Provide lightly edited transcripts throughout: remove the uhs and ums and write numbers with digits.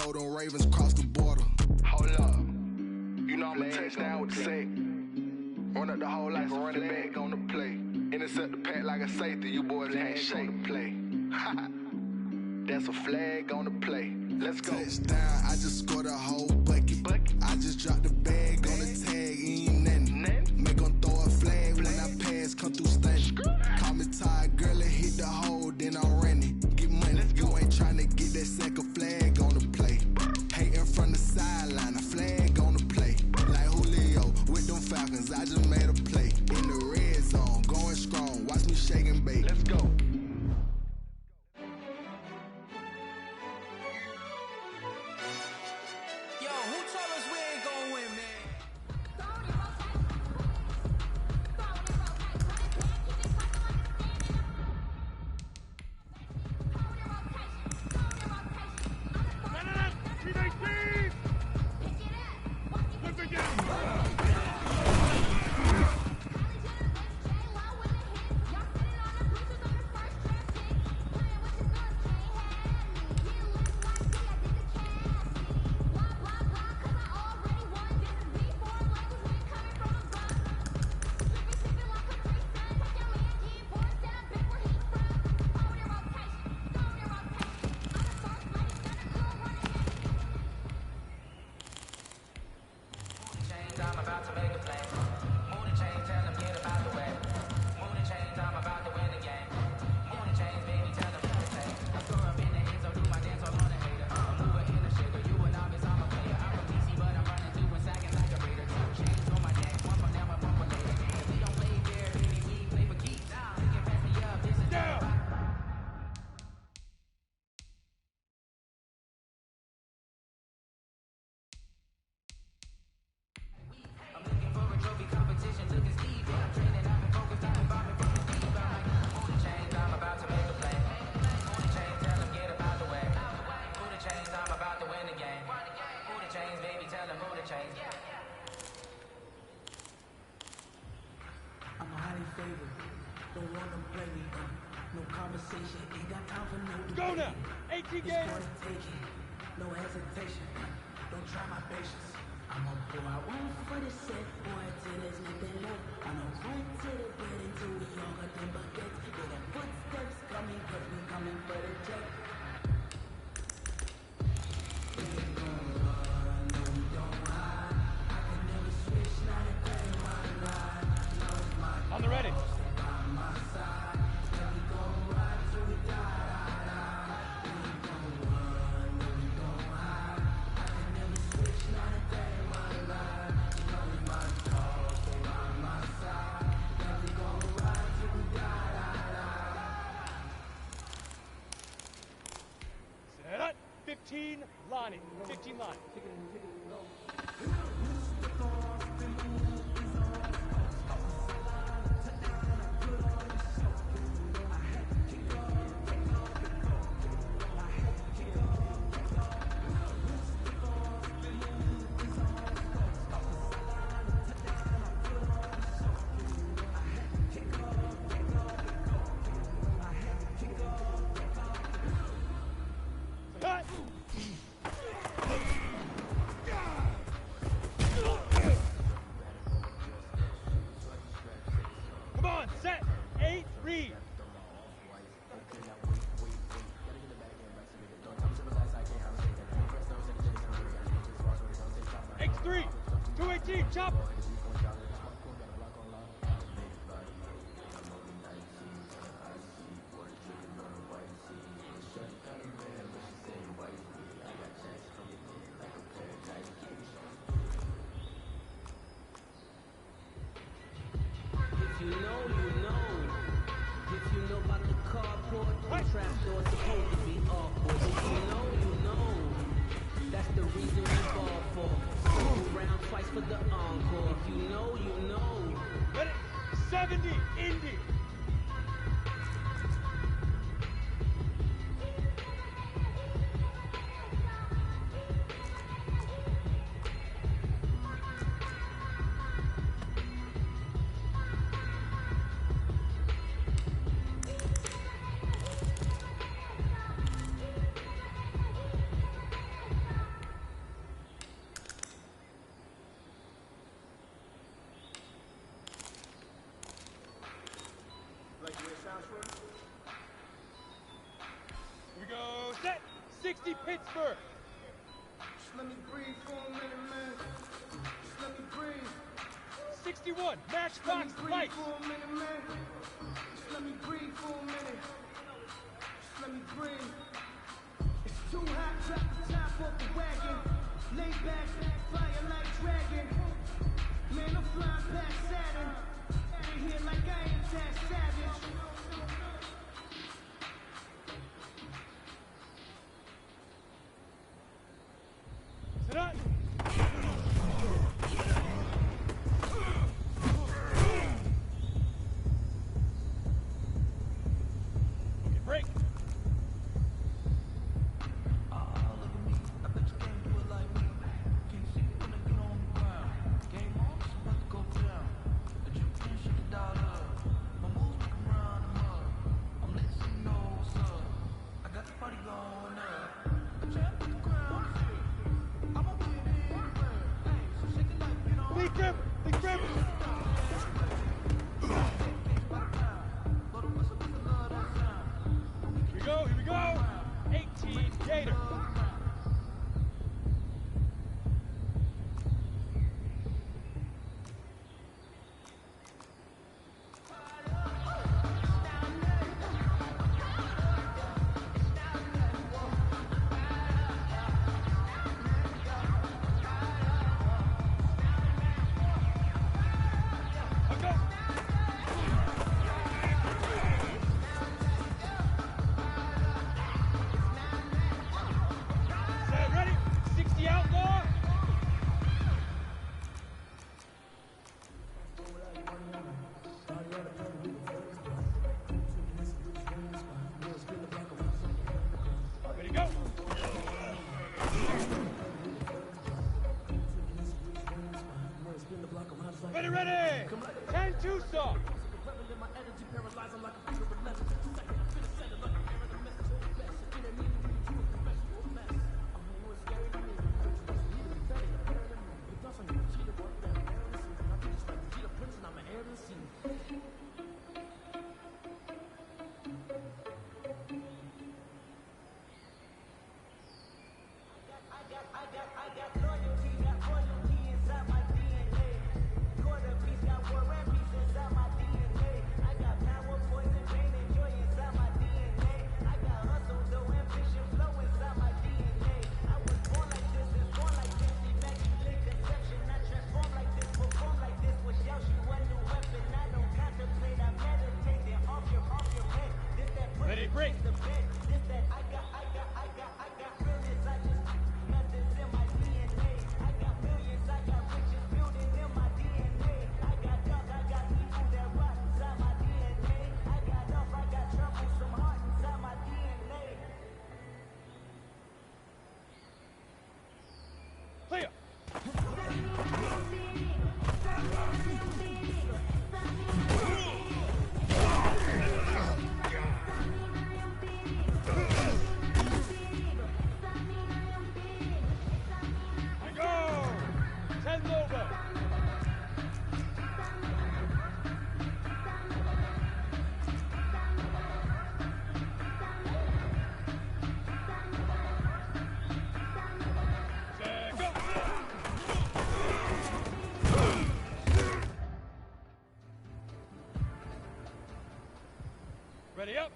know them Ravens cross the border. Hold up. You know I'm a touchdown with the sack. Run up the whole like a running back on the play. Intercept the pack like a safety. You boys can't shake the play. That's a flag on the play. Let's go. Touchdown, I just scored a whole bucket. I just dropped the bag on the tag, ain't nothing. Make them throw a flag when I pass, come through stunning. Call me tired, girl, and hit the hole, then I'm running. Get money, you ain't tryna get that second flag on the play. Hating from the sideline, a flag on the play. Like Julio with them Falcons, I just made a play. In the red zone, going strong, watch me shake and bake. Let's go. Don't want to play me, no conversation, ain't got time for no debate. Go now, 18 games. No hesitation, don't try my patience. I'ma pour out one for the set, boy, till there's nothing left. I'ma run to the bed until we all got them buckets. Hear the footsteps coming, cause we coming for the check. We ain't gon' run, no, we don't hide. I can never switch, not a day in my life. On the ready. Set up. 15 lining. 15 line. Come on, set, 8, read. X3, 218, chop. You know, if you know about the carport, the trap door supposed to be awkward. If you know, that's the reason we fall for. Round twice for the encore. If you know. Ready, 70, Indy. first. Just let me breathe for a minute, man. Just let me breathe. 61, matchbox Just let me lights. breathe for a minute, man. Just let me breathe for a minute. Just let me breathe. It's too hot, drop the top off the wagon. Lay back, fire like dragon. Man, I'm flying past Saturn. Out of here like I ain't that savage. Sit up. Okay, break. Be grip! Be grip! Here we go! 18 Gator! Let's go! Set, ready? 60 outlaw! Ready, go! Ready, ready! 10 Tucson! Ready, break! Clear! And go! 10 Lobo! Set, go! Ready up!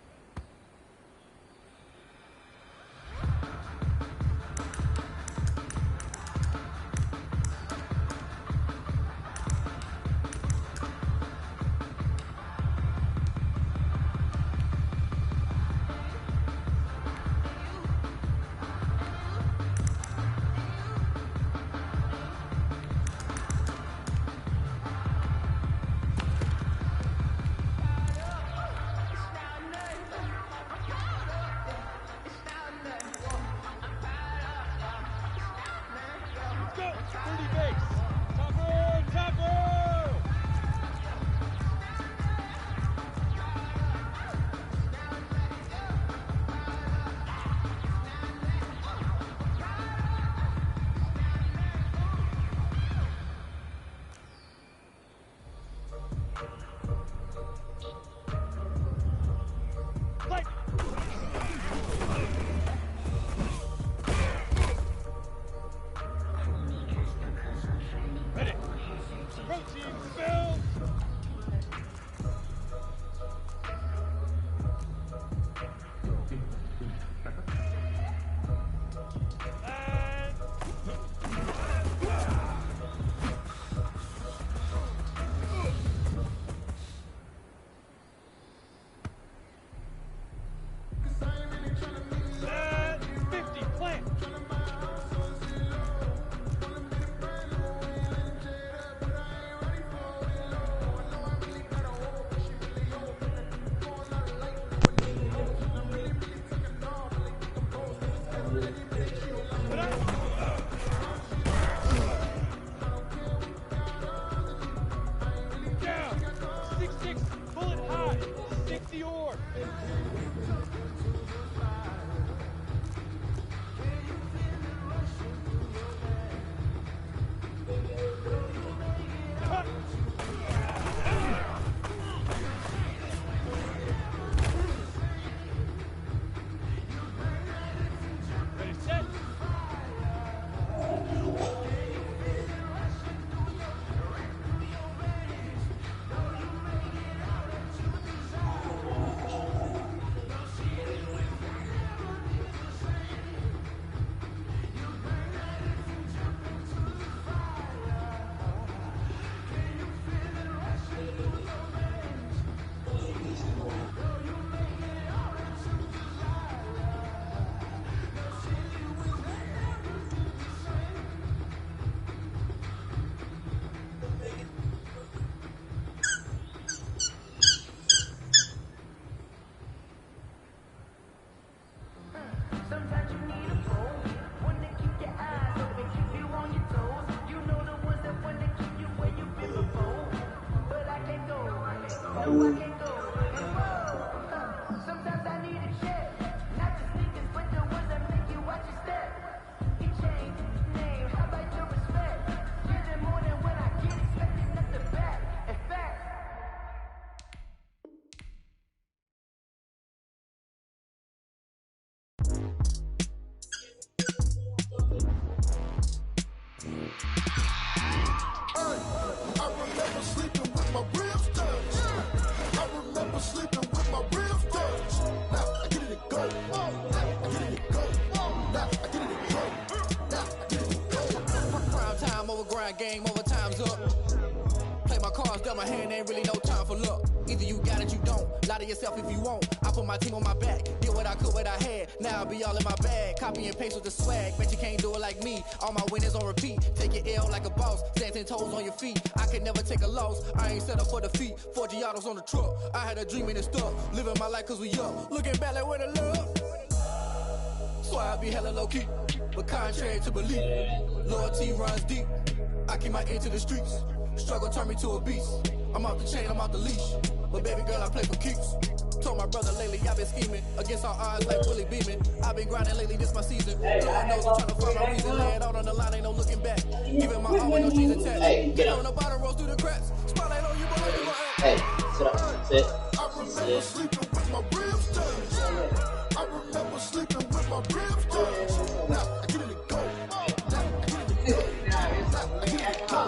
Let's go! 30 base! Top row! Top row! Light! Sometimes I need a check, not the sneakers, but the ones that make you watch your step. He changed his name, how about your respect? Give them more than when I get expected, not the back. In fact, I remember sleeping with my ribs touched. I remember sleeping with my ribs touched. Now I get it to go. Now I get it to go. Now I get it to go. Now I get it to go. Prime time over grind game, over time's up. Play my cards, dealt my hand, ain't really no time for luck. Either you got it, you don't. Lie to yourself if you won't. I put my team on my back, did what I could, what I had. Now I be all in my bag, copy and paste with the swag. Bet you can't do it like me. All my winners on repeat. Take your L like a boss, stand 10 toes on your feet. I can never take a loss. I ain't set up for defeat. 4 Giottos on the truck. I had a dream and it's stuck. Living my life cause we up. Looking back like where the love. So I be hella low key, but contrary to belief, loyalty runs deep. I keep my ear to the streets. Struggle turned me to a beast. I'm off the chain, I'm off the leash. But baby girl, I play for keeps. Told my brother lately, I've been scheming against all odds like Willie Beeman. I've been grinding lately, this my season. Lord knows I'm trying to find my reason. Lay it out on the line, ain't no looking back. Giving my all with no strings attached. Get on the bottom, roll through the cracks. Spotlight on you, boy, you gon' act. Hey, sit up, sit. I remember sleeping with my ribs touched. I remember sleeping with my ribs touched. Now I get it to go. Now I get it to go.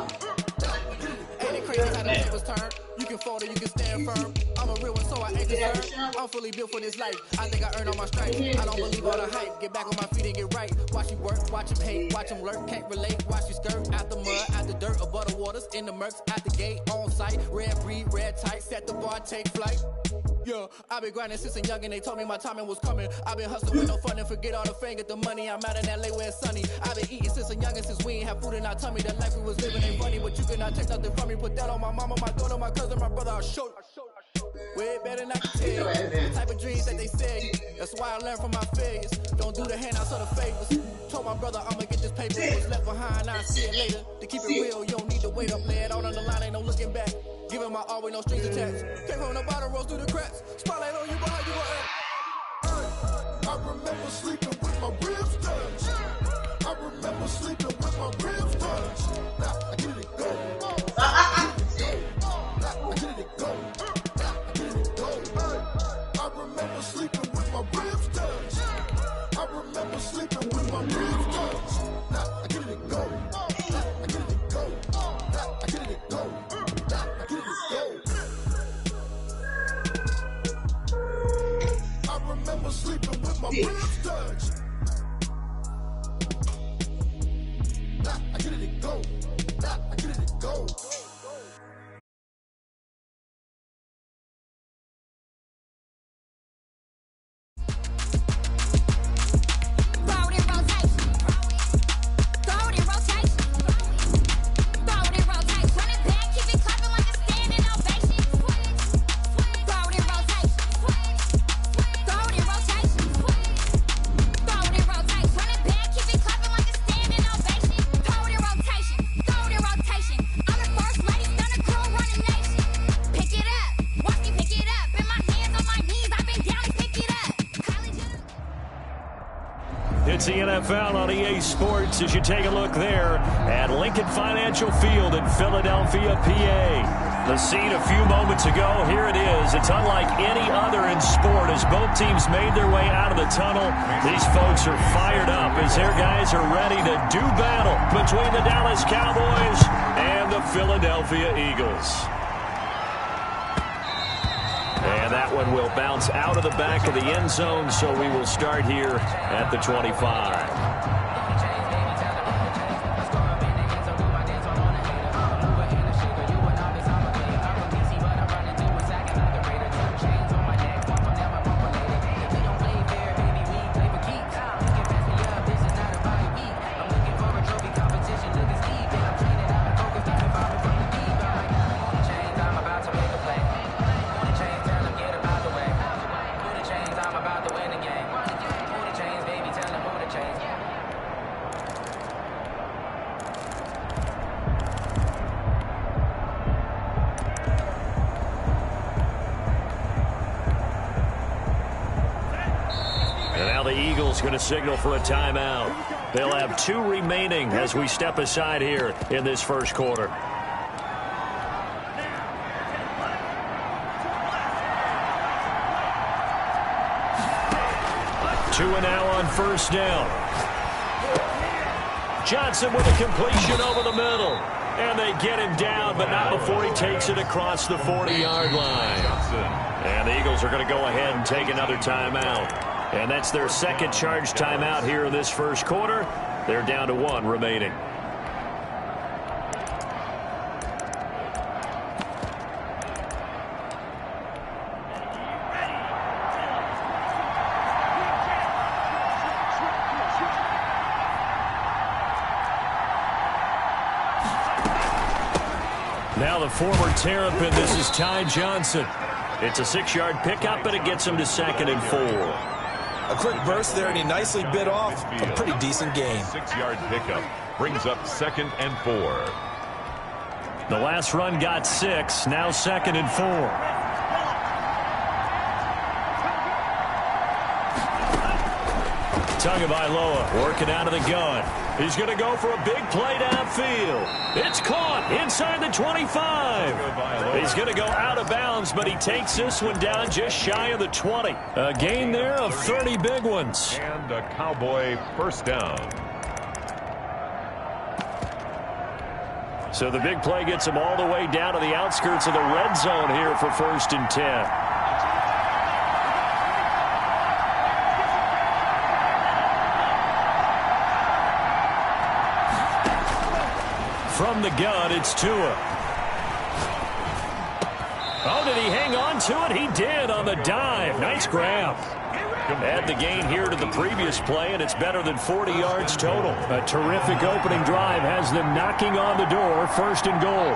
Now I get it to go. Ain't it crazy how the tables turn? You can fold or you can stand firm. I'm a real one, so I ain't concerned. I'm fully built for this life. I think I earned all my stripes. I don't believe all the hype. Get back on my feet and get right. Watch you work, watch him hate, watch him lurk. Can't relate, watch you skirt. Out the mud, out the dirt, above the waters, in the murks, out the gate, on site. Red breed, red tight, set the bar, take flight. Yeah, I've been grinding since a young and they told me my timing was coming. I've been hustling with no fun and forget all the fame, get the money. I'm out in LA where it's sunny. I've been eating since a youngin', since we ain't have food in our tummy. The life we was living ain't funny, but you cannot take nothing from me. Put that on my mama, my daughter, my cousin, my brother, I'll show you. Way better than I can tell you. The type of dreams that they sell you. That's why I learned from my failures. Don't do the handouts or the favors. Told my brother I'ma get this paper. What's left behind, I'll see it later. To keep it real, you don't need to wait up. Lay it out on the line, ain't no looking back. Giving my all with no strings attached. Came from the bottom, rose through the cracks. Spotlight on you, boy, you gon' act. I remember sleeping with my ribs touched. I remember sleeping with my ribs touched. Now I get it to go. Now I get it to go. Now I get it to go. I remember sleeping with my ribs touched. I remember sleeping with my ribs touched. Now I get it to go. Now I get it to go. Now I get it to go. Now I get it to go. I remember sleeping with my ribs touched. Now I get it to go. Now I get it to go. It's the NFL on EA Sports as you take a look there at Lincoln Financial Field in Philadelphia, PA. The scene a few moments ago, here it is. It's unlike any other in sport as both teams made their way out of the tunnel. These folks are fired up as their guys are ready to do battle between the Dallas Cowboys and the Philadelphia Eagles. And that one will bounce out of the back of the end zone, so we will start here at the 25. I'm about to win the game. Who the chains, baby, tell them who the chains. is going to signal for a timeout. They'll have 2 remaining as we step aside here in this first quarter. Two and now on first down. Johnson with a completion over the middle. And they get him down, but not before he takes it across the 40-yard line. And the Eagles are going to go ahead and take another timeout. And that's their second charge timeout here in this first quarter. They're down to 1 remaining. Now the former Terrapin, this is Ty Johnson. It's a 6-yard pickup, and it gets him to 2nd and 4. A quick burst there, and he nicely bit off a pretty decent gain. 6-yard pickup brings up 2nd and 4. The last run got 6, now 2nd and 4. Tagovailoa working out of the gun. He's going to go for a big play downfield. It's caught inside the 25. He's going to go out of bounds, but he takes this one down just shy of the 20. A gain there of 30 big ones. And a Cowboy first down. So the big play gets him all the way down to the outskirts of the red zone here for 1st and 10. From the gun, it's Tua. Oh, did he hang on to it? He did on the dive. Nice grab. Add the gain here to the previous play, and it's better than 40 yards total. A terrific opening drive has them knocking on the door, 1st and goal.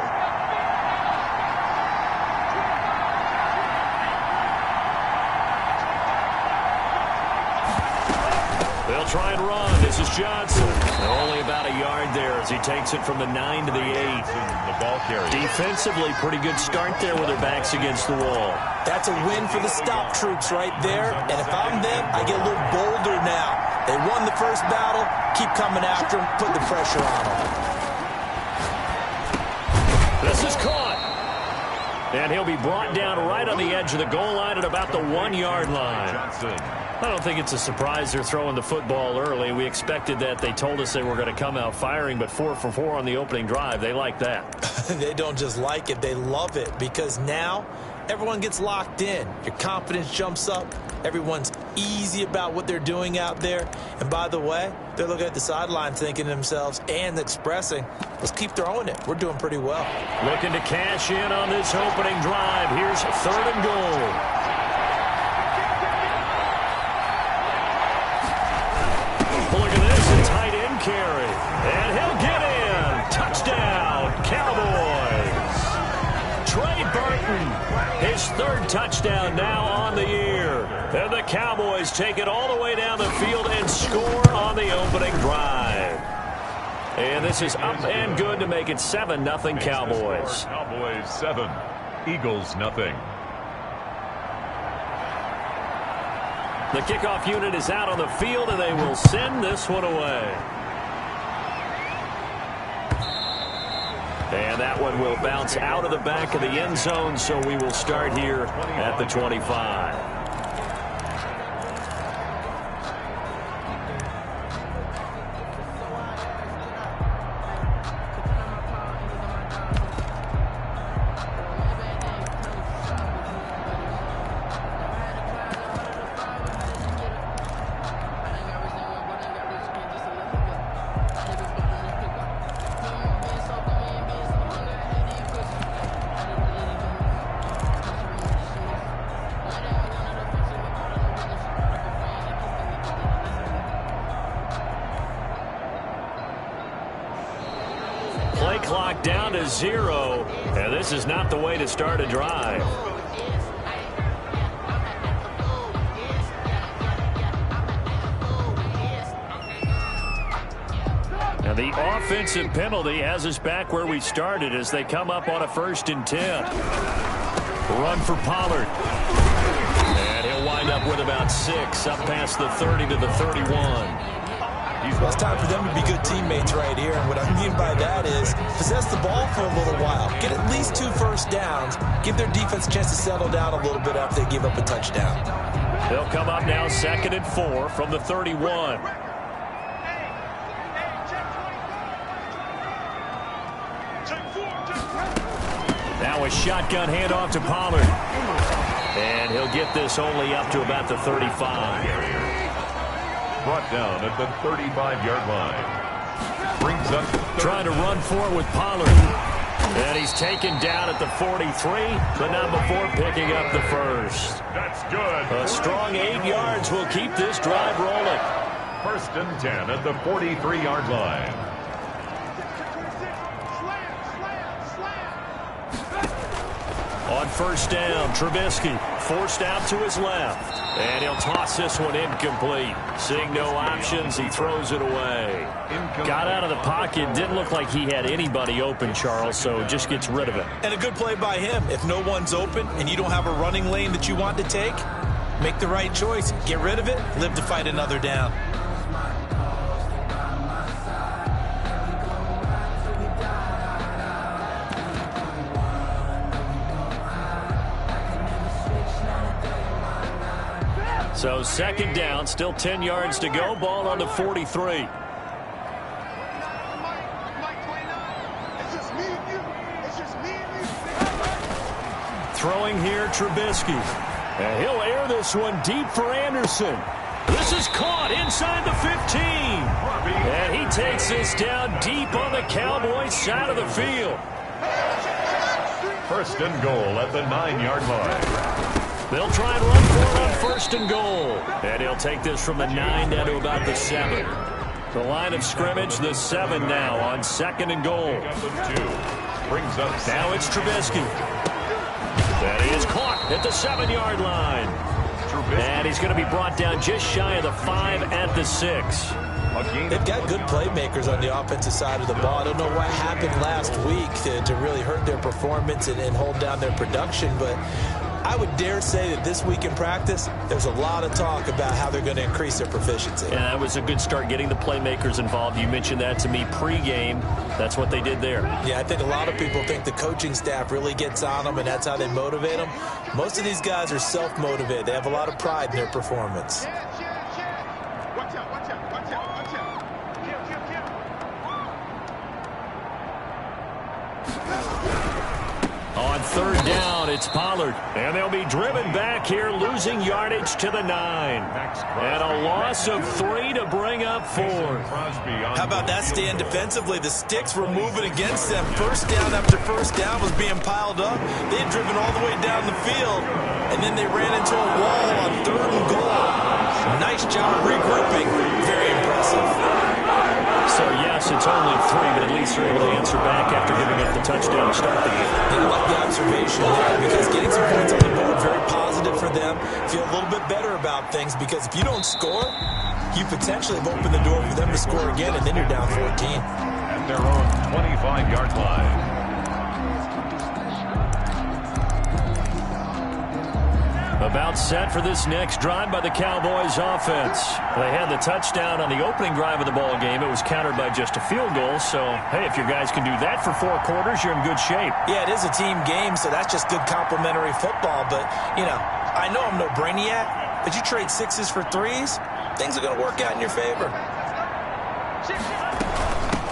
They'll try and run. This is Johnson. Only about a yard there as he takes it from the 9 to the 8. The ball carrier. Defensively, pretty good start there with their backs against the wall. That's a win for the stop troops right there. And if I'm them, I get a little bolder now. They won the first battle. Keep coming after them. Put the pressure on them. This is caught. And he'll be brought down right on the edge of the goal line at about the 1-yard line. Johnson. I don't think it's a surprise they're throwing the football early. We expected that. They told us they were going to come out firing, but 4 for 4 on the opening drive. They like that. They don't just like it. They love it because now everyone gets locked in. Your confidence jumps up. Everyone's easy about what they're doing out there. And by the way, they're looking at the sideline thinking to themselves and expressing, let's keep throwing it. We're doing pretty well. Looking to cash in on this opening drive. Here's 3rd and goal. Look at this, a tight end carry. And he'll get in. Touchdown, Cowboys. Trey Burton, his 3rd touchdown now on the year. And the Cowboys take it all the way down the field and score on the opening drive. And this is up and good to make it 7-0 Cowboys. Cowboys 7, Eagles nothing. The kickoff unit is out on the field, and they will send this one away. And that one will bounce out of the back of the end zone, so we will start here at the 25. Play clock down to 0, and this is not the way to start a drive. And the offensive penalty has us back where we started as they come up on a 1st and 10. Run for Pollard. And he'll wind wind up with about 6, up past the 30 to the 31. Well, it's time for them to be good teammates right here. And what I mean by that is possess the ball for a little while. Get at least 2 first downs. Give their defense a chance to settle down a little bit after they give up a touchdown. They'll come up now 2nd and 4 from the 31. Now a shotgun handoff to Pollard. And he'll get this only up to about the 35. Brought down at the 35-yard line. Brings up trying to run forward with Pollard. And he's taken down at the 43, but not before picking up the first. That's good. A strong 8 yards will keep this drive rolling. 1st and 10 at the 43-yard line. On 1st down, Trubisky forced out to his left. And he'll toss this one incomplete. Seeing no options, he throws it away. Got out of the pocket. Didn't look like he had anybody open, Charles, so just gets rid of it. And a good play by him. If no one's open and you don't have a running lane that you want to take, make the right choice. Get rid of it. Live to fight another down. So 2nd down, still 10 yards to go. Ball on the 43. Throwing here, Trubisky. And he'll air this one deep for Anderson. This is caught inside the 15. And he takes this down deep on the Cowboys side of the field. 1st and goal at the 9-yard line. They'll try and run for it on 1st and goal. And he'll take this from the 9 down to about the 7. The line of scrimmage, the 7 now on 2nd and goal. Brings up now it's Trubisky. That is caught at the 7-yard line. And he's going to be brought down just shy of the 5 at the 6. They've got good playmakers on the offensive side of the ball. I don't know what happened last week to really hurt their performance and hold down their production, but I would dare say that this week in practice, there's a lot of talk about how they're going to increase their proficiency. And that was a good start, getting the playmakers involved. You mentioned that to me pregame. That's what they did there. Yeah, I think a lot of people think the coaching staff really gets on them, and that's how they motivate them. Most of these guys are self-motivated. They have a lot of pride in their performance. On 3rd down, it's Pollard. And they'll be driven back here, losing yardage to the 9. And a loss of 3 to bring up 4. How about that stand defensively? The sticks were moving against them. 1st down after 1st down was being piled up. They had driven all the way down the field, and then they ran into a wall on 3rd and goal. Nice job regrouping. Very impressive. So, yes, it's only 3, but at least they're able to answer back after giving up the touchdown to start the game. And I like the observation there, because getting some points on the board, very positive for them. Feel a little bit better about things, because if you don't score, you potentially have opened the door for them to score again, and then you're down 14. At their own 25-yard line. About set for this next drive by the Cowboys offense. They had the touchdown on the opening drive of the ball game. It was countered by just a field goal. So, hey, if your guys can do that for 4 quarters, you're in good shape. Yeah, it is a team game, so that's just good complimentary football. But, you know, I know I'm no brainiac, but you trade 6s for 3s, things are going to work out in your favor.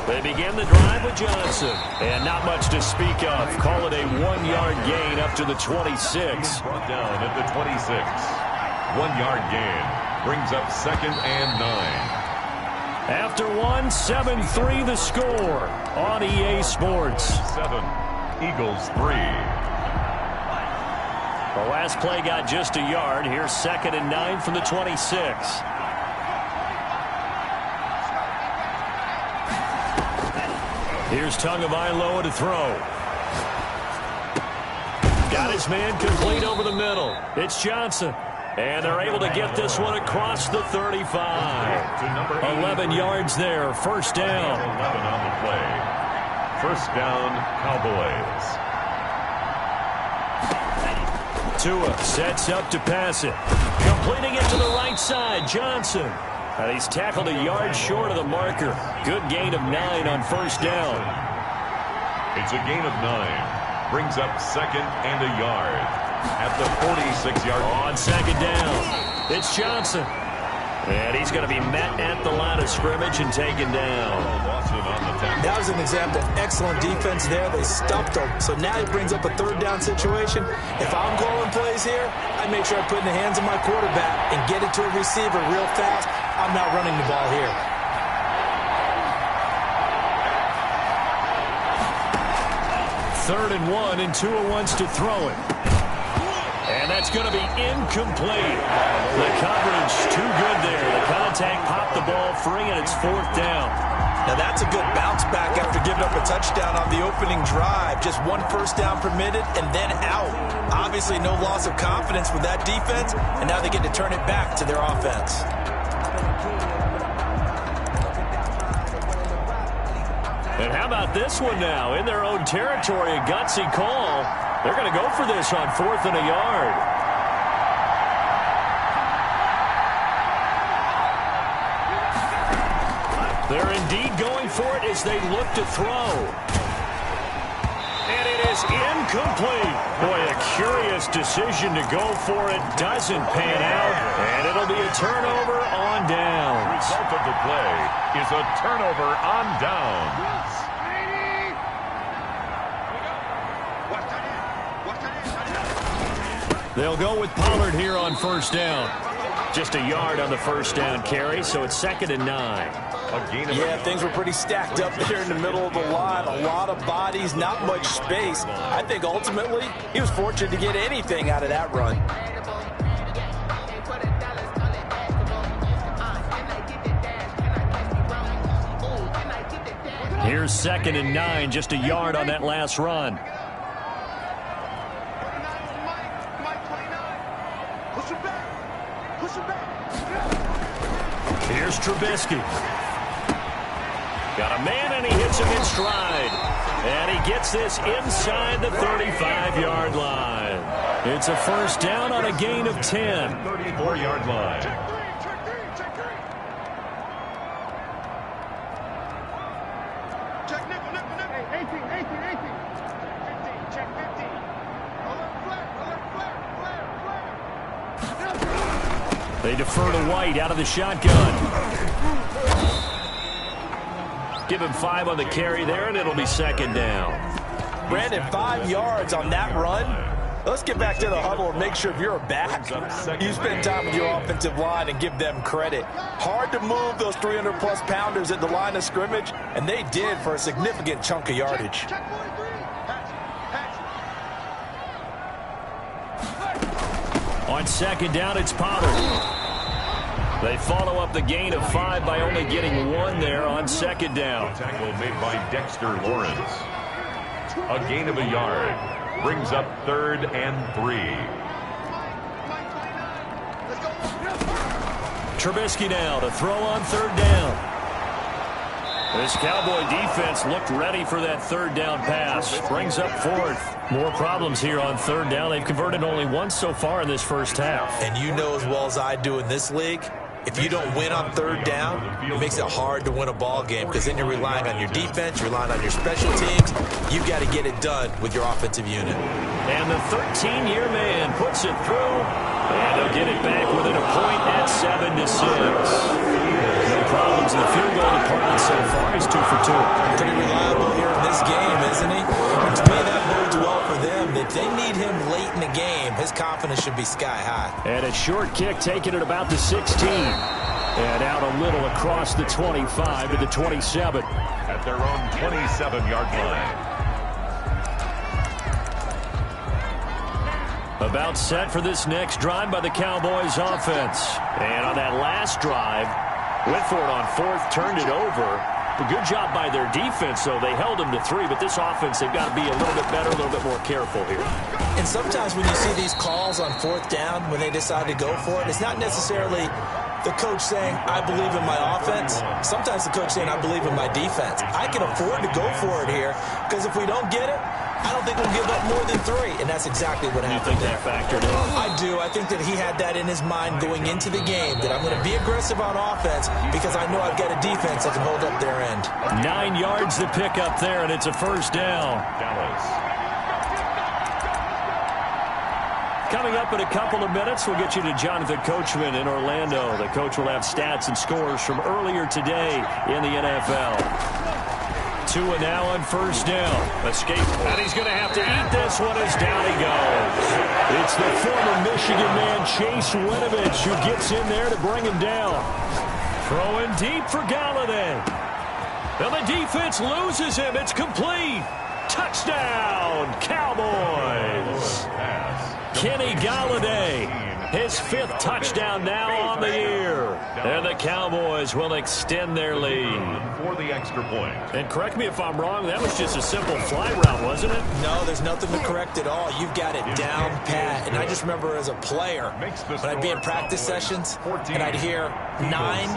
They begin the drive with Johnson. And not much to speak of. Call it a 1-yard gain up to the 26. Brought down at the 26. 1-yard gain. Brings up 2nd and 9. After 1, 7-3 the score on EA Sports. 7. Eagles 3. The last play got just a yard. Here's 2nd and 9 from the 26. Here's Tagovailoa to throw. Got his man complete over the middle. It's Johnson. And they're able to get this one across the 35. 11 yards there. 1st down. 11 on the play. 1st down, Cowboys. Tua sets up to pass it. Completing it to the right side, Johnson. And he's tackled a yard short of the marker. Good gain of 9 on first down. It's a gain of 9. Brings up second and a yard at the 46-yard line. On second down, it's Johnson. And he's going to be met at the line of scrimmage and taken down. That was an example of excellent defense there. They stuffed him. So now he brings up a third down situation. If I'm calling plays here, I make sure I put in the hands of my quarterback and get it to a receiver real fast. I'm not running the ball here. Third and 1, and Tua wants to throw it. And that's going to be incomplete. The coverage too good there. The contact popped the ball free, and it's fourth down. Now that's a good bounce back after giving up a touchdown on the opening drive. Just one first down permitted and then out. Obviously no loss of confidence with that defense, and now they get to turn it back to their offense. And how about this one now? In their own territory, a gutsy call. They're going to go for this on 4th and a yard. They're indeed going for it as they look to throw. And it is incomplete. Boy, a curious decision to go for it. Doesn't pan out. And it'll be a turnover on downs. The result of the play is a turnover on downs. They'll go with Pollard here on first down. Just a yard on the first down carry, so it's 2nd and 9. Yeah, things were pretty stacked up there in the middle of the line. A lot of bodies, not much space. I think ultimately he was fortunate to get anything out of that run. Here's 2nd and 9, just a yard on that last run. Here's Trubisky. Got a man, and he hits him in stride. And he gets this inside the 35-yard line. It's a first down on a gain of 10. 34-yard line. Check nickel, nickel, nickel. 18, 18, 18. 15, check 15. Alert flare. They defer to White out of the shotgun. Give him 5 on the carry there, and it'll be 2nd down. Brandon, 5 yards on that run. Let's get back to the huddle and make sure if you're a back, you spend time with your offensive line and give them credit. Hard to move those 300-plus pounders at the line of scrimmage, and they did for a significant chunk of yardage. On 2nd down, it's Pollard. They follow up the gain of 5 by only getting 1 there on 2nd down. Tackle made by Dexter Lawrence. A gain of a yard. Brings up 3rd and 3. Trubisky now to throw on 3rd down. This Cowboy defense looked ready for that 3rd down pass. Brings up 4th. More problems here on 3rd down. They've converted only once so far in this first half. And you know as well as I do in this league, if you don't win on 3rd down, it makes it hard to win a ball game because then you're relying on your defense, you're relying on your special teams. You've got to get it done with your offensive unit. And the 13-year man puts it through, and they'll get it back within a point at 7-6. No problems in the field goal department so far. He's 2 for 2. Pretty reliable here in this game, isn't he? And to me, that bodes well for them. If they need him late in the game, his confidence should be sky high. And a short kick taken at about the 16. And out a little across the 25 to the 27. At their own 27-yard line. About set for this next drive by the Cowboys offense. And on that last drive, went for it on 4th, turned it over. A good job by their defense, though. They held them to 3, but this offense, they've got to be a little bit better, a little bit more careful here. And sometimes when you see these calls on 4th down, when they decide to go for it, it's not necessarily the coach saying, I believe in my offense. Sometimes the coach saying, I believe in my defense. I can afford to go for it here because if we don't get it, I don't think we'll give up more than 3, and that's exactly what happened there. That factored in? I do. I think that he had that in his mind going into the game, that I'm going to be aggressive on offense because I know I've got a defense that can hold up their end. 9 yards to pick up there, and it's a first down. Dallas. Coming up in a couple of minutes, we'll get you to Jonathan Coachman in Orlando. The coach will have stats and scores from earlier today in the NFL. Tua now on first down. Escape. And he's going to have to eat this one as down he goes. It's the former Michigan man, Chase Winovich, who gets in there to bring him down. Throwing deep for Galladay. And the defense loses him. It's complete. Touchdown, Cowboys. Kenny Galladay, his 5th touchdown now on the year. And the Cowboys will extend their lead. For the extra point. And correct me if I'm wrong, that was just a simple fly route, wasn't it? No, there's nothing to correct at all. You've got it down pat. And I just remember as a player, when I'd be in practice sessions, and I'd hear 9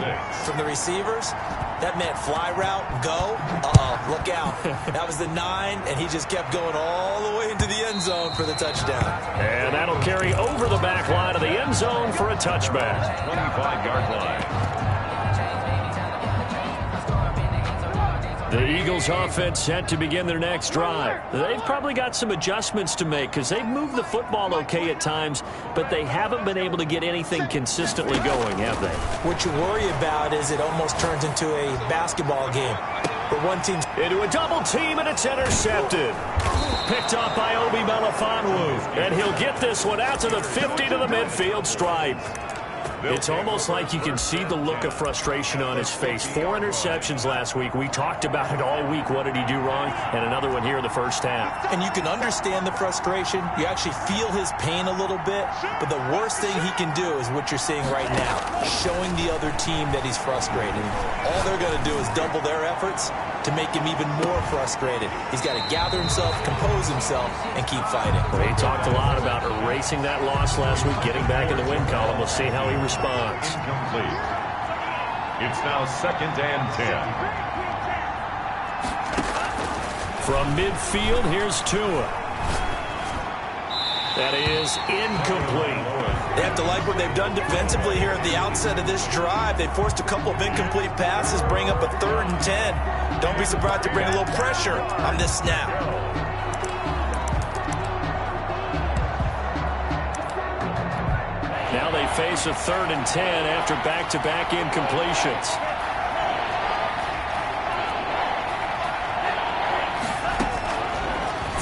from the receivers, that meant fly route, go. Uh-oh, look out. That was the 9, and he just kept going all the way into the end zone for the touchdown. And that'll carry over the back line of the end zone for a touchback. 25-yard line. The Eagles offense set to begin their next drive. They've probably got some adjustments to make because they've moved the football okay at times, but they haven't been able to get anything consistently going, have they? What you worry about is it almost turns into a basketball game where one team's into a double team, and it's intercepted. Picked off by Obi Melifonwu, and he'll get this one out to the 50 to the midfield stripe. It's almost like you can see the look of frustration on his face. 4 interceptions last week. We talked about it all week. What did he do wrong? And another one here in the first half. And you can understand the frustration. You actually feel his pain a little bit. But the worst thing he can do is what you're seeing right now, showing the other team that he's frustrated. All they're going to do is double their efforts to make him even more frustrated. He's got to gather himself, compose himself, and keep fighting. Well, he talked a lot about erasing that loss last week, getting back in the win column. We'll see how he responds. Incomplete. It's now 2nd and 10. From midfield, here's Tua. That is incomplete. They have to like what they've done defensively here at the outset of this drive. They forced a couple of incomplete passes, bring up a 3rd and 10. Don't be surprised to bring a little pressure on this snap. Now they face a 3rd and 10 after back-to-back incompletions.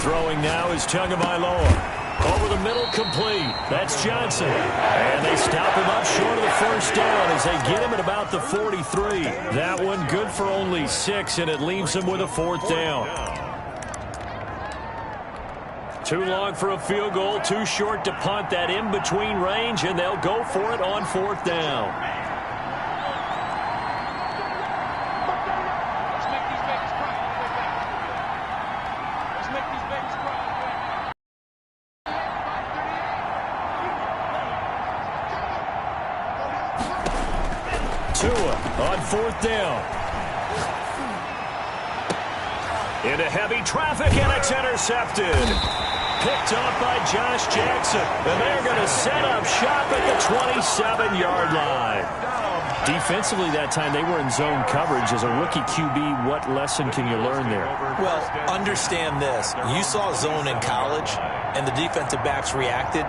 Throwing now is Tagovailoa. Over the middle, complete. That's Johnson. And they stop him up short of the first down as they get him at about the 43. That one good for only 6, and it leaves him with a 4th down. Too long for a field goal, too short to punt. That in-between range, and they'll go for it on 4th down. Let's make these babies cry. Let's make these babies cry. Tua on 4th down. Into heavy traffic, and it's intercepted. Picked off by Josh Jackson, and they're going to set up shop at the 27-yard line. Defensively that time, they were in zone coverage. As a rookie QB, what lesson can you learn there? Well, understand this. You saw zone in college, and the defensive backs reacted,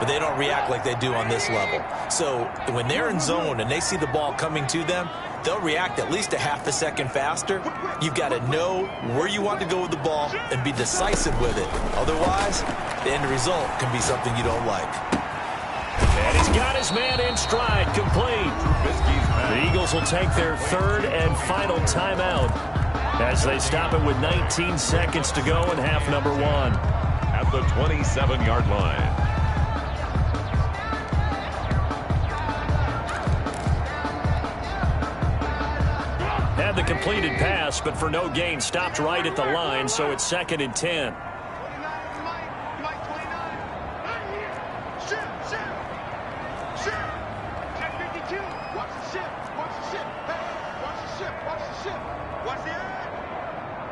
but they don't react like they do on this level. So when they're in zone and they see the ball coming to them, they'll react at least a half a second faster. You've got to know where you want to go with the ball and be decisive with it. Otherwise, the end result can be something you don't like. And he's got his man in stride, complete. The Eagles will take their 3rd and final timeout as they stop it with 19 seconds to go in half number 1. At the 27-yard line. Had the completed pass, but for no gain, stopped right at the line, so it's 2nd and 10.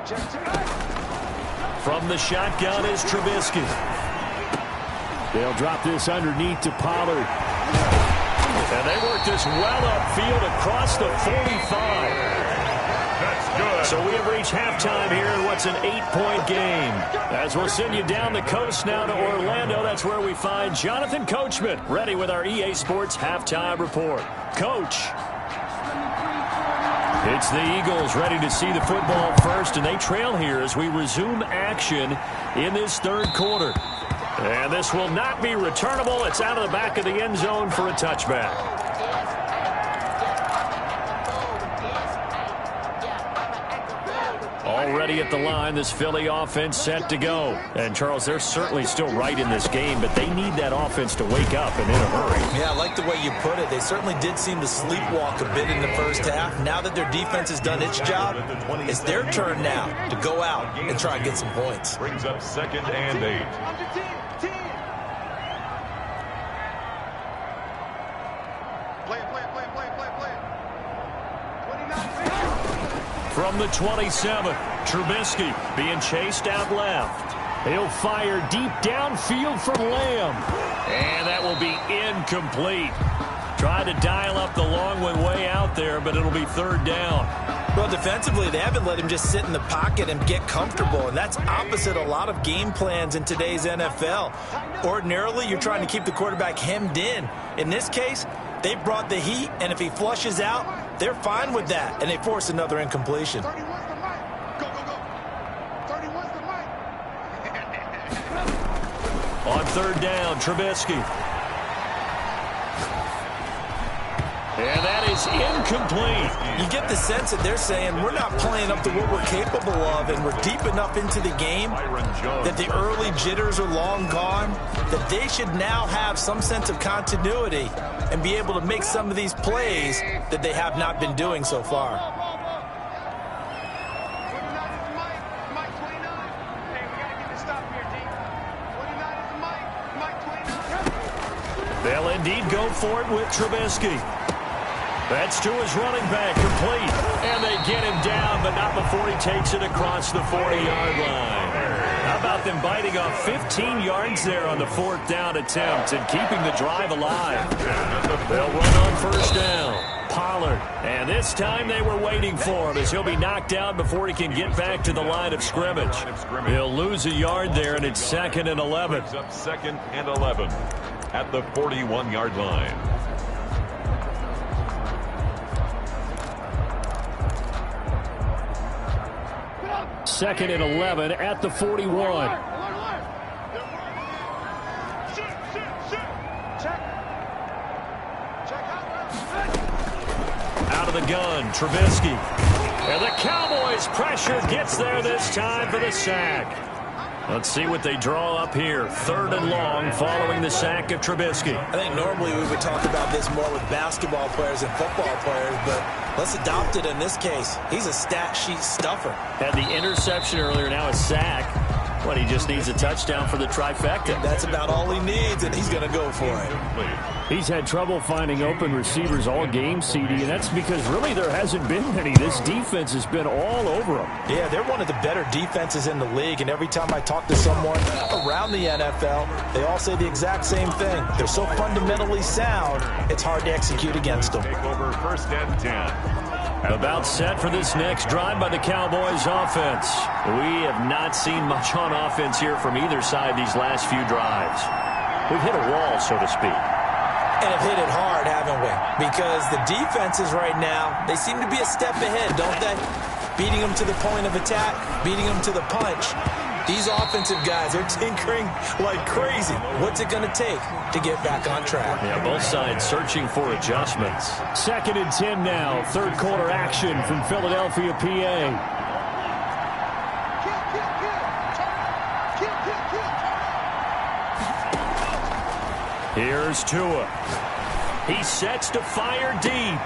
From the shotgun is Trubisky. They'll drop this underneath to Pollard. And they work this well upfield across the 45. That's good. So we have reached halftime here in what's an 8-point game. As we'll send you down the coast now to Orlando, that's where we find Jonathan Coachman, ready with our EA Sports halftime report. Coach. It's the Eagles ready to see the football first, and they trail here as we resume action in this third quarter. And this will not be returnable. It's out of the back of the end zone for a touchback. Already at the line, this Philly offense set to go. And, Charles, they're certainly still right in this game, but they need that offense to wake up and in a hurry. Yeah, I like the way you put it. They certainly did seem to sleepwalk a bit in the first half. Now that their defense has done its job, it's their turn now to go out and try and get some points. Brings up 2nd and 8. From the 27, Trubisky being chased out left. He'll fire deep downfield from Lamb. And that will be incomplete. Tried to dial up the long one way out there, but it'll be third down. Well, defensively, they haven't let him just sit in the pocket and get comfortable, and that's opposite a lot of game plans in today's NFL. Ordinarily, you're trying to keep the quarterback hemmed in. In this case, they brought the heat, and if he flushes out, they're fine with that, and they force another incompletion. 31's the mic. Go, go, go. 31's the mic. On third down, Trubisky. And that is incomplete. You get the sense that they're saying we're not playing up to what we're capable of, and we're deep enough into the game that the early jitters are long gone, that they should now have some sense of continuity and be able to make some of these plays that they have not been doing so far. They'll indeed go for it with Trubisky. That's to his running back, complete. And they get him down, but not before he takes it across the 40-yard line. How about them biting off 15 yards there on the fourth down attempt and keeping the drive alive? They'll run on first down. Pollard. And this time they were waiting for him as he'll be knocked down before he can get back to the line of scrimmage. He'll lose a yard there, and it's 2nd and 11. Up 2nd and 11 at the 41-yard line. Second and 11 at the 41. Out of the gun, Trubisky. And the Cowboys' pressure gets there this time for the sack. Let's see what they draw up here. 3rd and long following the sack of Trubisky. I think normally we would talk about this more with basketball players and football players, but let's adopt it in this case. He's a stat sheet stuffer. Had the interception earlier, now a sack. What, he just needs a touchdown for the trifecta. That's about all he needs, and he's going to go for it. He's had trouble finding open receivers all game, CD, and that's because really there hasn't been any. This defense has been all over him. Yeah, they're one of the better defenses in the league, and every time I talk to someone around the NFL, they all say the exact same thing. They're so fundamentally sound, it's hard to execute against them. Take over 1st and 10. About set for this next drive by the Cowboys offense. We have not seen much on offense here from either side these last few drives. We've hit a wall, so to speak. And have hit it hard, haven't we? Because the defenses right now, they seem to be a step ahead, don't they? Beating them to the point of attack, beating them to the punch. These offensive guys are tinkering like crazy. What's it going to take to get back on track? Yeah, both sides searching for adjustments. 2nd and 10 now. 3rd quarter action from Philadelphia, PA. Here's Tua. He sets to fire deep.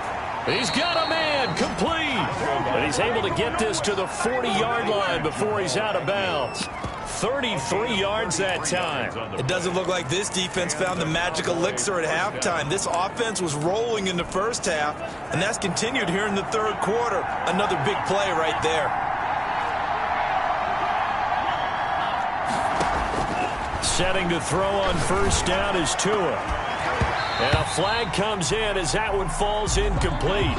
He's got a man, complete. And he's able to get this to the 40-yard line before he's out of bounds. 33 yards that time. It doesn't look like this defense found the magic elixir at halftime. This offense was rolling in the first half, and that's continued here in the third quarter. Another big play right there. Setting to throw on first down is Tua. And a flag comes in as that one falls incomplete.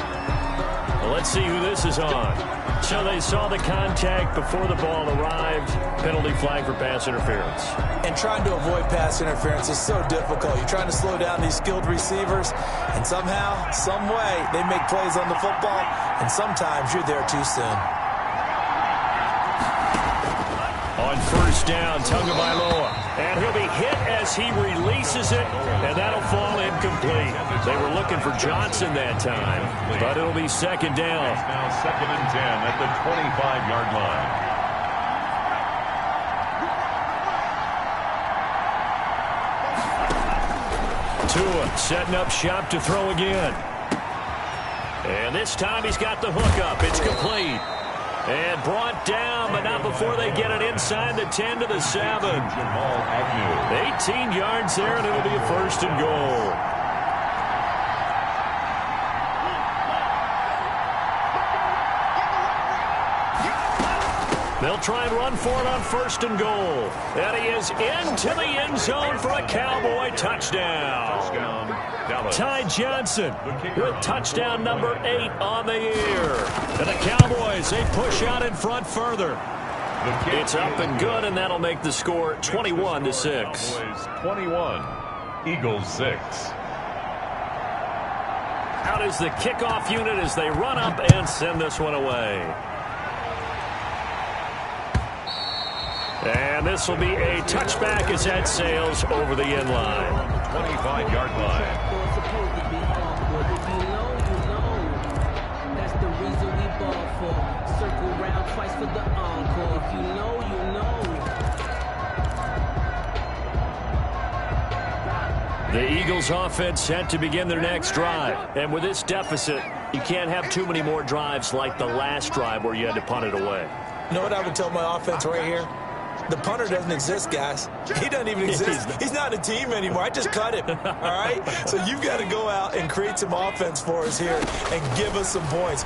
Well, let's see who this is on. So they saw the contact before the ball arrived. Penalty flag for pass interference. And trying to avoid pass interference is so difficult. You're trying to slow down these skilled receivers, and somehow, some way, they make plays on the football, and sometimes you're there too soon. On first down, Tagovailoa. And he'll be hit as he releases it, and that'll fall incomplete. They were looking for Johnson that time, but it'll be second down. It's now 2nd and 10 at the 25-yard line. Tua setting up shop to throw again. And this time he's got the hook up. It's complete. And brought down, but not before they get it inside the 10 to the 7. 18 yards there, and it'll be a first and goal. They'll try and run for it on first and goal. And he is into the end zone for a Cowboy touchdown. Ty Johnson with touchdown number 8 on the year. And the Cowboys, they push out in front further. It's up and good, and that'll make the score 21-6. 21, Eagles 6. Out is the kickoff unit as they run up and send this one away. And this will be a touchback as that sails over the end line. 25-yard line. That's the reason we ball for. Circle round twice for the encore. If you know, you know. The Eagles offense set to begin their next drive. And with this deficit, you can't have too many more drives like the last drive where you had to punt it away. You know what I would tell my offense right here? The punter doesn't exist, guys. He doesn't even exist. He's not a team anymore. I just cut him, all right? So you've got to go out and create some offense for us here and give us some points.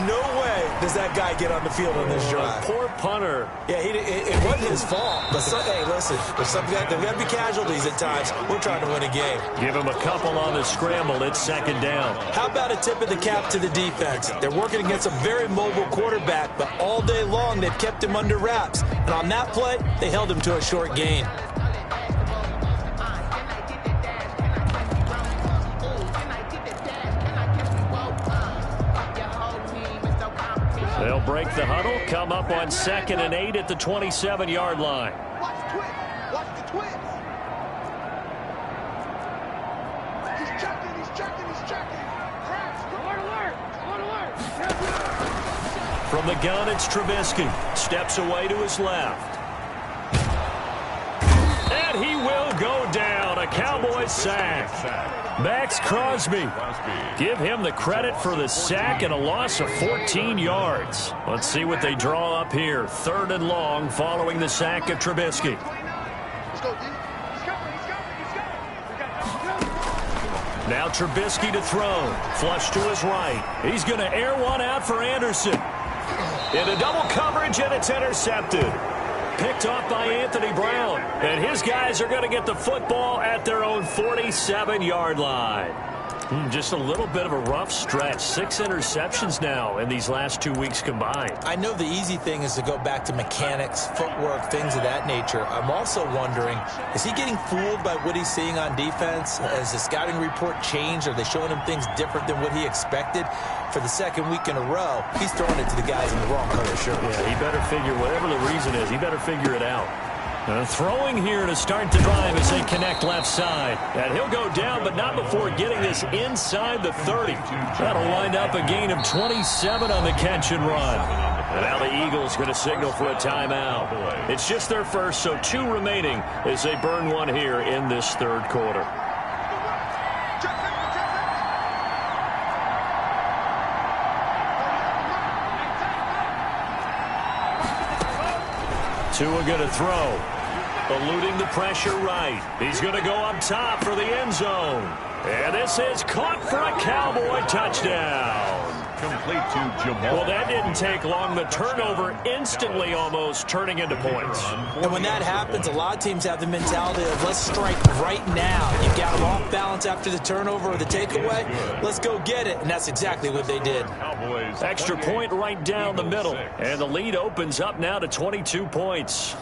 No way does that guy get on the field on this drive. Poor punter. Yeah, it wasn't his fault. But, hey, listen, there's got to be casualties at times. We're trying to win a game. Give him a couple on the scramble. It's second down. How about a tip of the cap to the defense? They're working against a very mobile quarterback, but all day long they've kept him under wraps. And on that play, they held him to a short gain. They'll break the huddle, come up on 2nd and 8 at the 27-yard line. Watch the twist. Watch the twist. He's checking. He's checking. He's checking. Alert. From the gun, it's Trubisky. Steps away to his left. And he will go down. A Cowboys sack. Max Crosby. Give him the credit for the sack and a loss of 14 yards. Let's see what they draw up here. 3rd and long following the sack of Trubisky. Now Trubisky to throw. Flush to his right. He's going to air one out for Anderson. Into double coverage, and it's intercepted. Picked off by Anthony Brown. And his guys are going to get the football at their own 47-yard line. Just a little bit of a rough stretch. 6 interceptions now in these last 2 weeks combined. I know the easy thing is to go back to mechanics, footwork, things of that nature. I'm also wondering, is he getting fooled by what he's seeing on defense? Has the scouting report changed? Are they showing him things different than what he expected? For the 2nd week in a row, he's throwing it to the guys in the wrong color shirt. Yeah, he better figure, whatever the reason is, he better figure it out. Throwing here to start the drive as they connect left side. And he'll go down, but not before getting this inside the 30. That'll wind up a gain of 27 on the catch and run. And now the Eagles going to signal for a timeout. It's just their first, so 2 remaining as they burn one here in this 3rd quarter. Tua going to throw. Eluding the pressure right. He's going to go up top for the end zone. And this is caught for a Cowboy touchdown. Complete to Jamal. Well, that didn't take long. The turnover instantly almost turning into points. And when that happens, a lot of teams have the mentality of let's strike right now. You've got them off balance after the turnover or the takeaway. Let's go get it. And that's exactly what they did. Extra point right down the middle. And the lead opens up now to 22 points.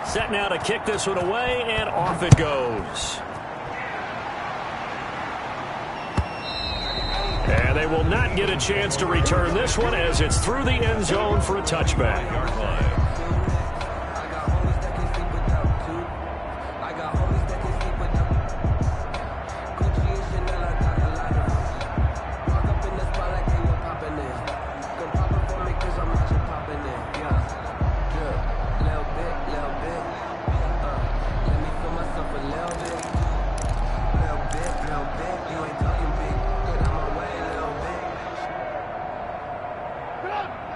Set now to kick this one away, and off it goes. And they will not get a chance to return this one as it's through the end zone for a touchback.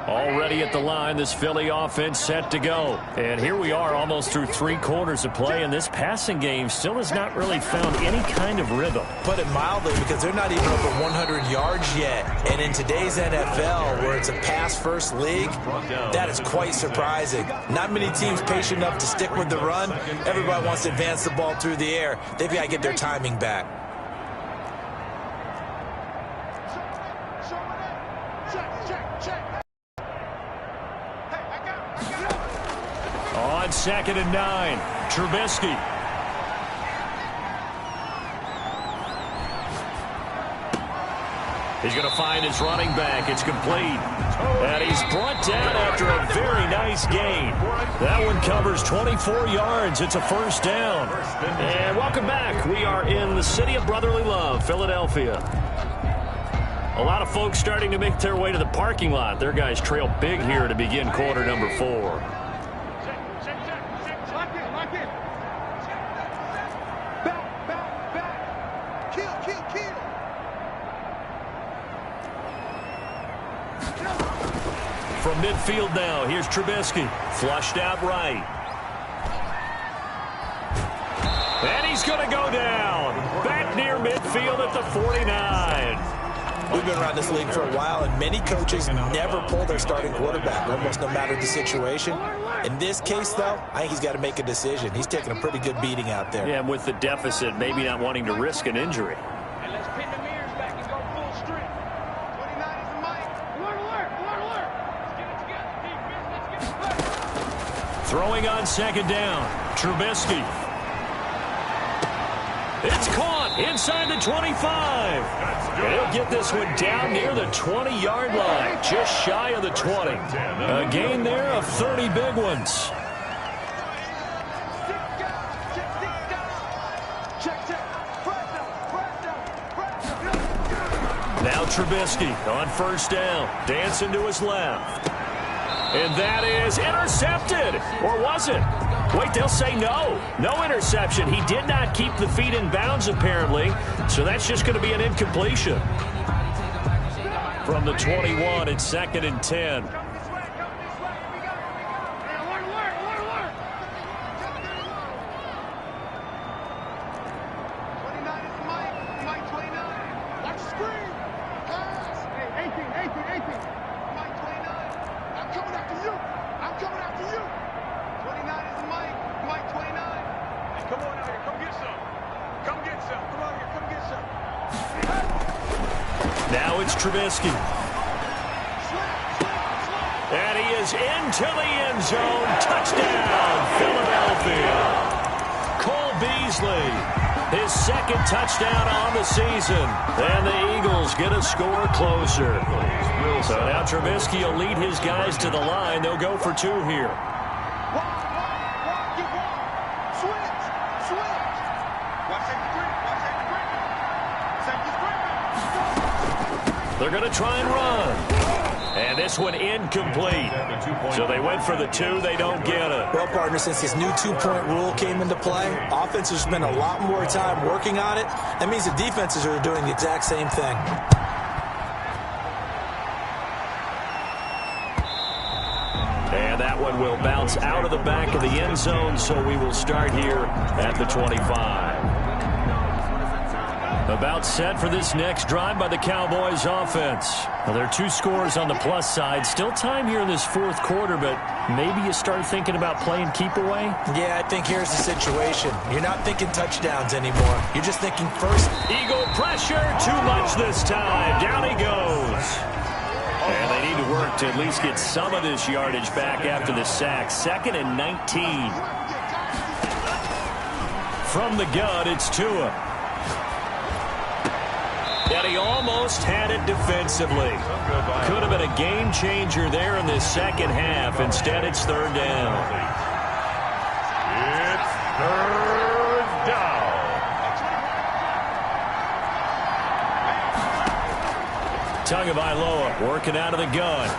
Already at the line, this Philly offense set to go. And here we are almost through 3 quarters of play, and this passing game still has not really found any kind of rhythm. Put it mildly, because they're not even over 100 yards yet. And in today's NFL, where it's a pass-first league, that is quite surprising. Not many teams patient enough to stick with the run. Everybody wants to advance the ball through the air. They've got to get their timing back. On 2nd and 9, Trubisky. He's going to find his running back. It's complete. And he's brought down after a very nice gain. That one covers 24 yards. It's a first down. And welcome back. We are in the city of brotherly love, Philadelphia. A lot of folks starting to make their way to the parking lot. Their guys trail big here to begin quarter number 4. From midfield now, here's Trubisky. Flushed out right. And he's going to go down. Back near midfield at the 49. We've been around this league for a while, and many coaches never pull their starting quarterback, almost no matter the situation. In this case, though, I think he's got to make a decision. He's taking a pretty good beating out there. Yeah, and with the deficit, maybe not wanting to risk an injury. Throwing on 2nd down, Trubisky. It's caught inside the 25. And he'll get this one down near the 20-yard line, just shy of the 20. A gain there of 30 big ones. Now Trubisky on 1st down, dancing to his left. And that is intercepted. Or was it? Wait, they'll say no. No interception. He did not keep the feet in bounds, apparently. So that's just going to be an incompletion. From the 21, it's 2nd and 10. Now it's Trubisky. And he is into the end zone. Touchdown, Philadelphia. Cole Beasley, his 2nd touchdown on the season. And the Eagles get a score closer. So now Trubisky will lead his guys to the line. They'll go for 2 here. They're going to try and run. And this one incomplete. So they went for the 2. They don't get it. Well, partner, since this new 2-point rule came into play, offenses spend a lot more time working on it. That means the defenses are doing the exact same thing. And that one will bounce out of the back of the end zone, so we will start here at the 25. About set for this next drive by the Cowboys offense. Well, there are 2 scores on the plus side. Still time here in this fourth quarter, but maybe you start thinking about playing keep away? Yeah, I think here's the situation. You're not thinking touchdowns anymore. You're just thinking first. Eagle pressure, too much this time. Down he goes. And they need to work to at least get some of this yardage back after the sack. 2nd and 19. From the gun, it's Tua. And he almost had it defensively. Could have been a game changer there in this second half. Instead, it's 3rd down. It's 3rd down. Tagovailoa working out of the gun.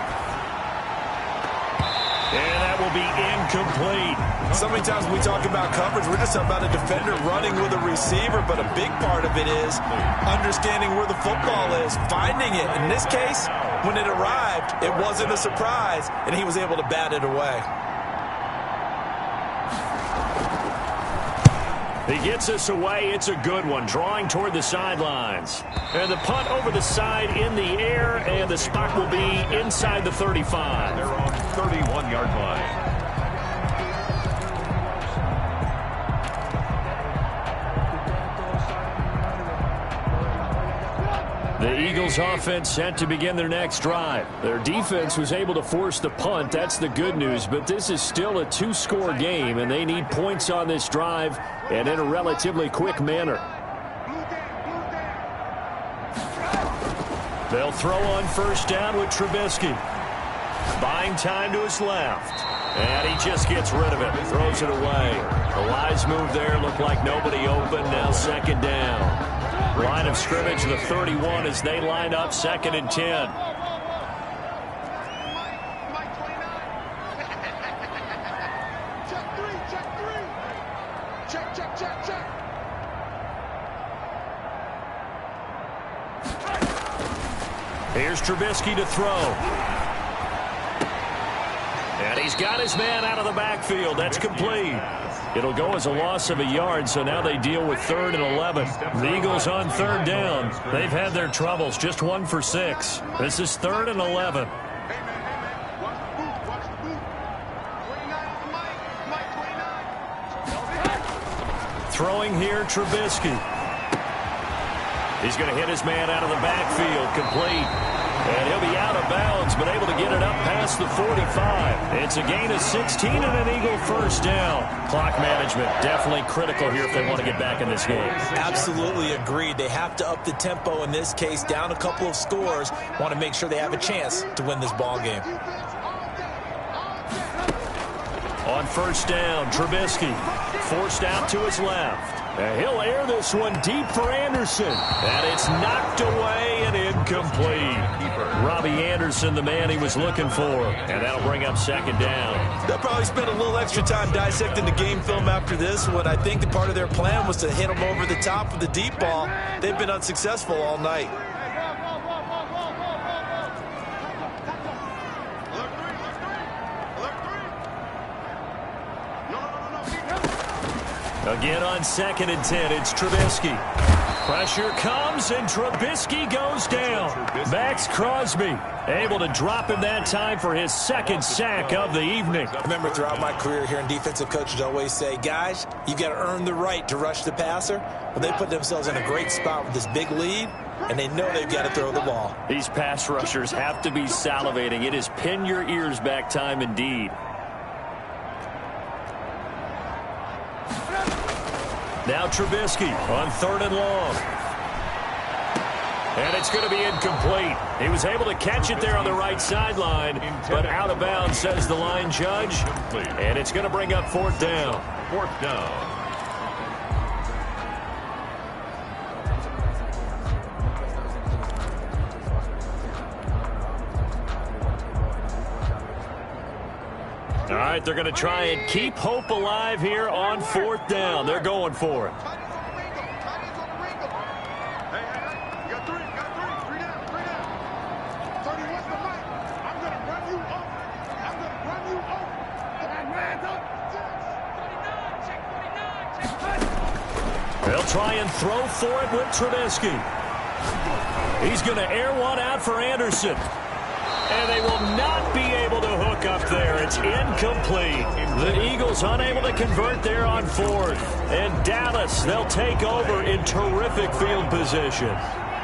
And that will be incomplete. So many times when we talk about coverage, we're just talking about a defender running with a receiver, but a big part of it is understanding where the football is, finding it. In this case, when it arrived, it wasn't a surprise, and he was able to bat it away. He gets us away. It's a good one. Drawing toward the sidelines. And the punt over the side in the air, and the spot will be inside the 35. They're on 31-yard line. The Eagles offense set to begin their next drive. Their defense was able to force the punt. That's the good news. But this is still a 2-score game, and they need points on this drive and in a relatively quick manner. They'll throw on 1st down with Trubisky. Buying time to his left. And he just gets rid of it. Throws it away. The wise move there. Looked like nobody open. Now 2nd down. Line of scrimmage, the 31 as they line up 2nd and 10. Here's Trubisky to throw. And he's got his man out of the backfield. That's complete. It'll go as a loss of a yard, so now they deal with 3rd and 11. The Eagles on 3rd down. They've had their troubles, just 1 for 6. This is 3rd and 11. Throwing here, Trubisky. He's going to hit his man out of the backfield, complete. And he'll be out of bounds, but able to get it up past the 45. It's a gain of 16 and an Eagle 1st down. Clock management definitely critical here if they want to get back in this game. Absolutely agreed. They have to up the tempo in this case, down a couple of scores. Want to make sure they have a chance to win this ball game. On 1st down, Trubisky forced out to his left. And he'll air this one deep for Anderson. And it's knocked away and incomplete. Robbie Anderson, the man he was looking for. And that'll bring up 2nd down. They'll probably spend a little extra time dissecting the game film after this one. I think the part of their plan was to hit them over the top with the deep ball. They've been unsuccessful all night. Again on 2nd and 10, it's Trubisky. Pressure comes, and Trubisky goes down. Max Crosby able to drop him that time for his 2nd sack of the evening. I remember throughout my career here in defensive coaches always say, guys, you got to earn the right to rush the passer. Well, they put themselves in a great spot with this big lead, and they know they've got to throw the ball. These pass rushers have to be salivating. It is pin your ears back time indeed. Now Trubisky on 3rd and long. And it's going to be incomplete. He was able to catch it there on the right sideline, but out of bounds, says the line judge. And it's going to bring up 4th down. 4th down. All right, they're going to try and keep hope alive here on 4th down. They're going for it. They'll try and throw for it with Trubisky. He's going to air one out for Anderson. And they will not be able to hook up there. It's incomplete. The Eagles unable to convert there on fourth. And Dallas, they'll take over in terrific field position.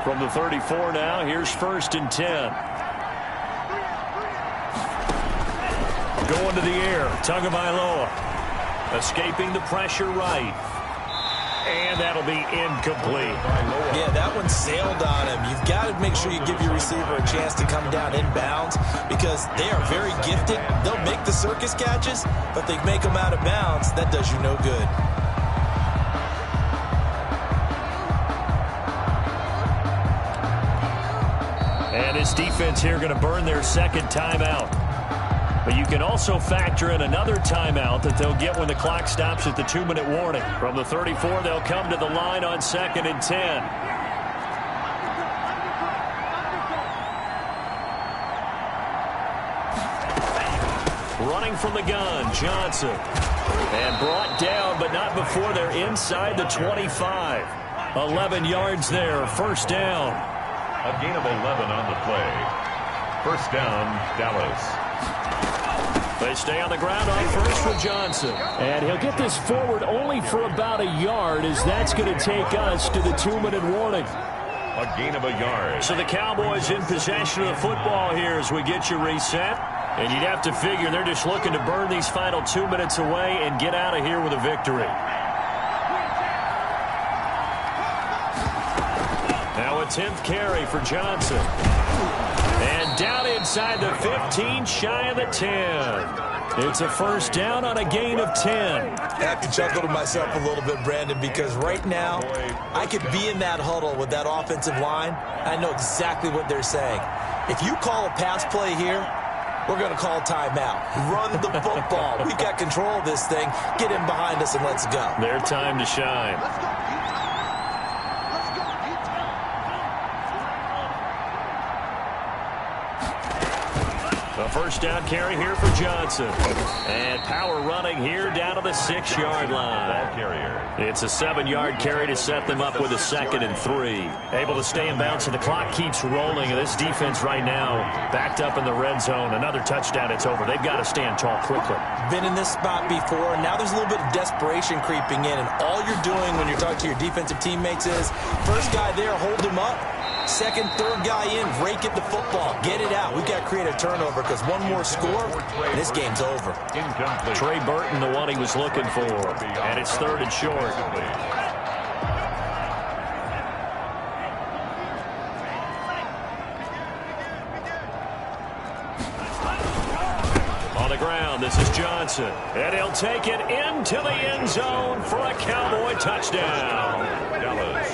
From the 34 now, here's 1st and 10. Going to the air, Tagovailoa. Escaping the pressure right. And that'll be incomplete. Yeah, that one sailed on him. You've got to make sure you give your receiver a chance to come down inbounds because they are very gifted. They'll make the circus catches, but they make them out of bounds. That does you no good. And this defense here going to burn their second timeout. But you can also factor in another timeout that they'll get when the clock stops at the 2-minute warning. From the 34, they'll come to the line on 2nd and 10. Running from the gun, Johnson. And brought down, but not before they're inside the 25. 11 yards there, 1st down. A gain of 11 on the play. 1st down, Dallas. They stay on the ground on 1st with Johnson. And he'll get this forward only for about a yard, as that's going to take us to the 2-minute warning. A gain of a yard. So the Cowboys in possession of the football here as we get you reset. And you'd have to figure they're just looking to burn these final 2 minutes away and get out of here with a victory. Now a 10th carry for Johnson. And down inside the 15, shy of the 10. It's a 1st down on a gain of 10. I have to chuckle to myself a little bit, Brandon, because right now I could be in that huddle with that offensive line. I know exactly what they're saying. If you call a pass play here, we're going to call timeout. Run the football. We've got control of this thing. Get in behind us and let's go. Their time to shine. A 1st down carry here for Johnson. And power running here down to the 6-yard line. It's a 7-yard carry to set them up with a 2nd and 3. Able to stay in bounds, and the clock keeps rolling. And this defense right now backed up in the red zone. Another touchdown, it's over. They've got to stand tall quickly. Been in this spot before. Now there's a little bit of desperation creeping in. And all you're doing when you're talking to your defensive teammates is, first guy there, hold him up. 2nd, 3rd guy in, rake at the football. Get it out. We've got to create a turnover because one more score, and this game's over. Trey Burton, the one he was looking for. And it's 3rd and short. On the ground, this is Johnson. And he'll take it into the end zone for a Cowboy touchdown.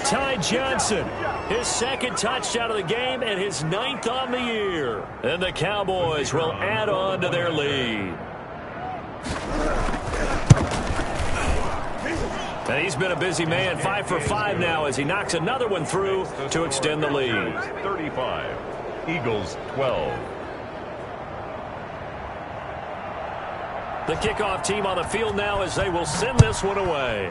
Ty Johnson, his 2nd touchdown of the game and his 9th on the year. And the Cowboys will add on to their lead. And he's been a busy man, 5 for 5 now as he knocks another one through to extend the lead. 35, Eagles 12. The kickoff team on the field now as they will send this one away.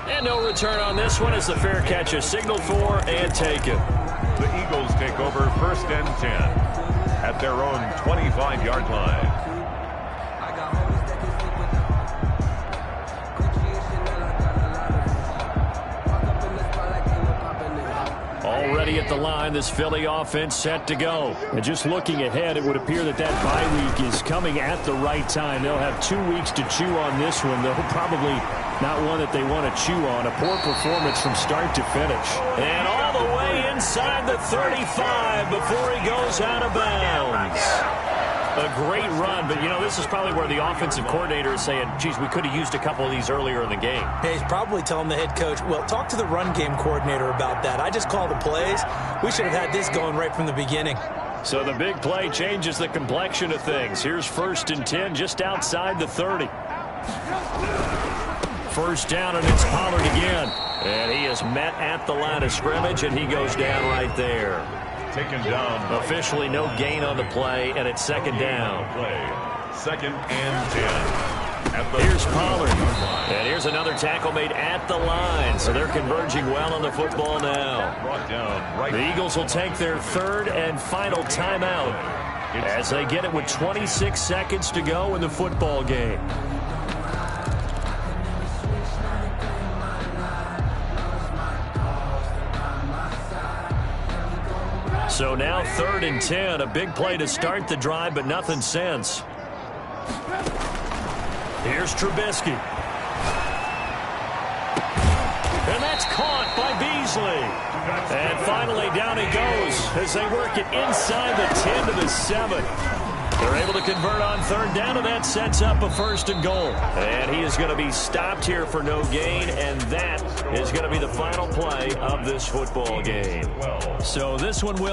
And no return on this one as the fair catch is signaled for and taken. The Eagles take over 1st and 10 at their own 25-yard line. Already at the line, this Philly offense set to go. And just looking ahead, it would appear that that bye week is coming at the right time. They'll have 2 weeks to chew on this one, though probably not one that they want to chew on. A poor performance from start to finish. And all the way inside the 35 before he goes out of bounds. A great run, but, you know, this is probably where the offensive coordinator is saying, geez, we could have used a couple of these earlier in the game. Hey, he's probably telling the head coach, well, talk to the run game coordinator about that. I just call the plays. We should have had this going right from the beginning. So the big play changes the complexion of things. Here's 1st and 10 just outside the 30. 1st down, and it's Pollard again. And he is met at the line of scrimmage, and he goes down right there. Taken down. Officially no gain on the play, and it's 2nd down. Play. 2nd and 10. Here's Pollard. And here's another tackle made at the line. So they're converging well on the football now. The Eagles will take their third and final timeout as they get it with 26 seconds to go in the football game. So now 3rd and 10. A big play to start the drive, but nothing since. Here's Trubisky. And that's caught by Beasley. And finally down he goes as they work it inside the 10 to the 7. They're able to convert on 3rd down, and that sets up a 1st and goal. And he is going to be stopped here for no gain, and that is going to be the final play of this football game. So this one will